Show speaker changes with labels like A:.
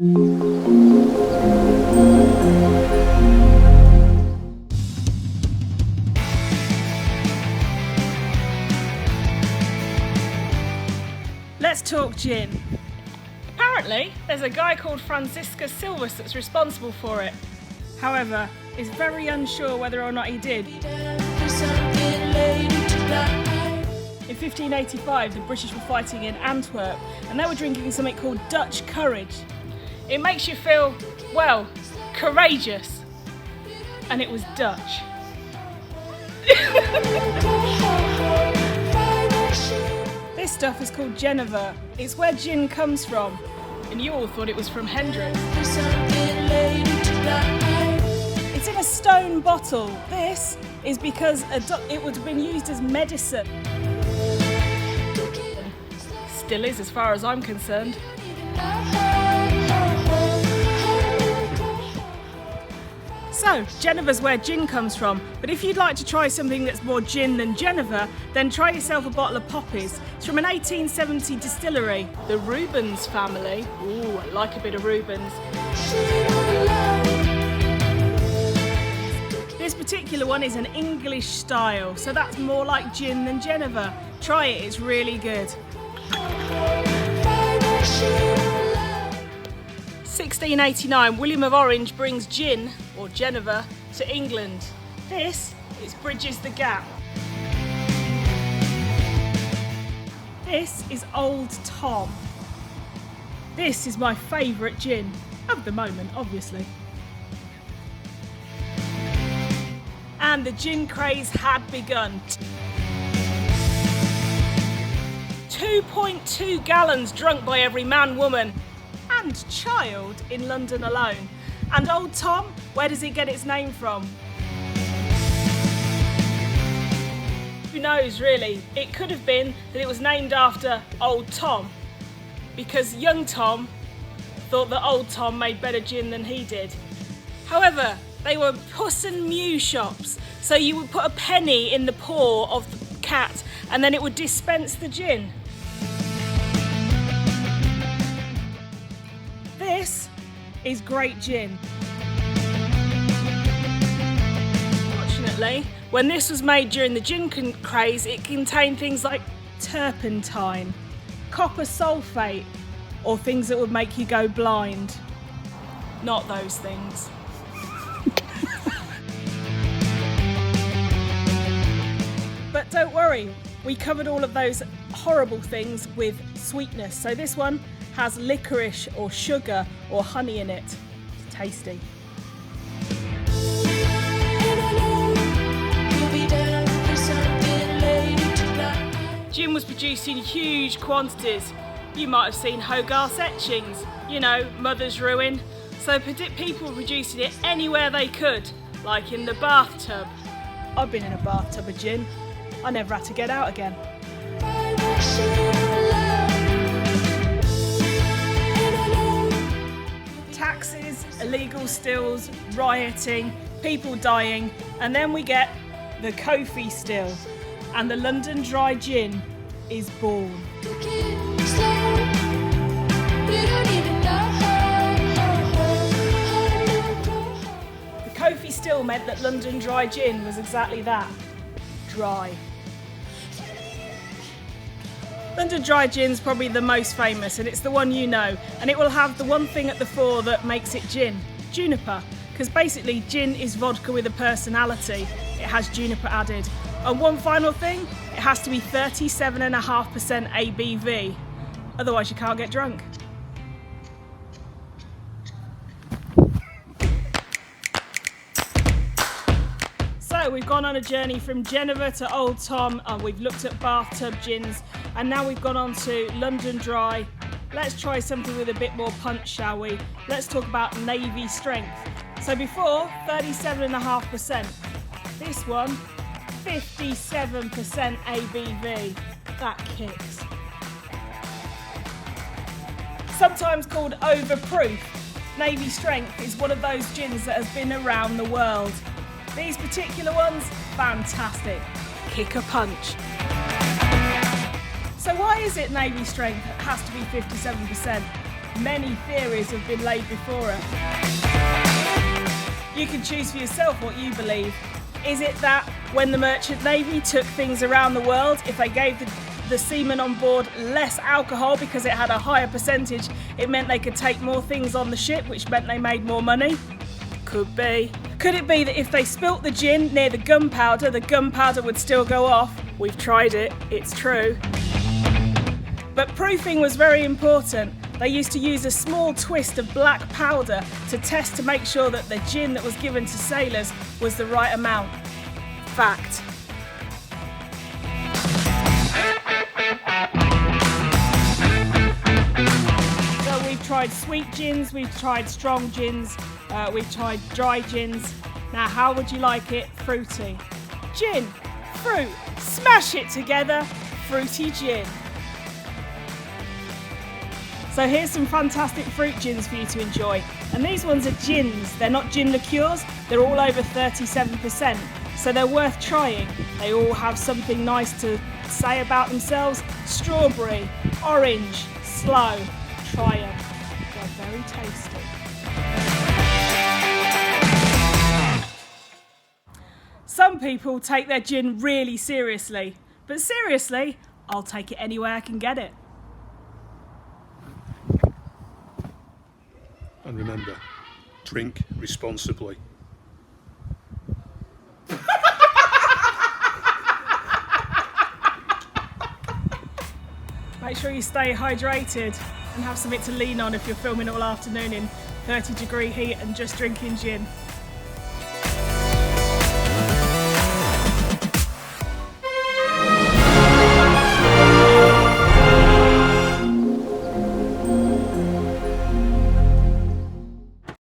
A: Let's talk gin. Apparently, there's a guy called Franciscus Silvus that's responsible for it. However, is very unsure whether or not he did. In 1585, the British were fighting in Antwerp and they were drinking something called Dutch courage. It makes you feel, well, courageous. And it was Dutch. This stuff is called Geneva. It's where gin comes from. And you all thought it was from Hendrick. It's in a stone bottle. This is because it would have been used as medicine. Still is, as far as I'm concerned. So, Geneva's where gin comes from, but if you'd like to try something that's more gin than Geneva, then try yourself a bottle of Poppies. It's from an 1870 distillery, the Rubens family. Ooh, I like a bit of Rubens. This particular one is an English style, so that's more like gin than Geneva. Try it, it's really good. 1689, William of Orange brings gin, or Geneva, to England. This is Bridges the Gap. This is Old Tom. This is my favourite gin, of the moment, obviously. And the gin craze had begun. 2.2 gallons drunk by every man, woman and child in London alone. And Old Tom, where does it get its name from? Who knows, really? It could have been that it was named after Old Tom, because young Tom thought that Old Tom made better gin than he did. However, they were Puss and Mew shops, so you would put a penny in the paw of the cat and then it would dispense the gin. This is great gin. Fortunately, when this was made during the gin craze, it contained things like turpentine, copper sulfate, or things that would make you go blind. Not those things. But don't worry, we covered all of those horrible things with sweetness. So this one has licorice or sugar or honey in it. It's tasty. Gin was produced in huge quantities. You might have seen Hogarth's etchings, you know, Mother's Ruin. So people were producing it anywhere they could, like in the bathtub. I've been in a bathtub of gin. I never had to get out again. Taxes, illegal stills, rioting, people dying, and then we get the Kofi still, and the London Dry Gin is born. The Kofi still meant that London Dry Gin was exactly that, dry. London Dry Gin's probably the most famous, and it's the one you know, and it will have the one thing at the fore that makes it gin, juniper, because basically gin is vodka with a personality. It has juniper added. And one final thing, it has to be 37.5% ABV, otherwise you can't get drunk. So we've gone on a journey from Geneva to Old Tom, and we've looked at bathtub gins, and now we've gone on to London Dry. Let's try something with a bit more punch, shall we? Let's talk about Navy Strength. So before, 37.5%. This one, 57% ABV. That kicks. Sometimes called overproof, Navy Strength is one of those gins that has been around the world. These particular ones, fantastic. Kick a punch. So why is it Navy Strength has to be 57%? Many theories have been laid before us. You can choose for yourself what you believe. Is it that when the Merchant Navy took things around the world, if they gave the seamen on board less alcohol because it had a higher percentage, it meant they could take more things on the ship, which meant they made more money? Could be. Could it be that if they spilt the gin near the gunpowder would still go off? We've tried it, it's true. But proofing was very important. They used to use a small twist of black powder to test to make sure that the gin that was given to sailors was the right amount. Fact. So we've tried sweet gins, we've tried strong gins, we've tried dry gins. Now how would you like it? Fruity. Gin, fruit, smash it together, fruity gin. So here's some fantastic fruit gins for you to enjoy. And these ones are gins, they're not gin liqueurs, they're all over 37%. So they're worth trying. They all have something nice to say about themselves. Strawberry, orange, sloe, try them. They're very tasty. Some people take their gin really seriously, but seriously, I'll take it anywhere I can get it.
B: And remember, drink responsibly.
A: Make sure you stay hydrated and have something to lean on if you're filming all afternoon in 30-degree heat and just drinking gin.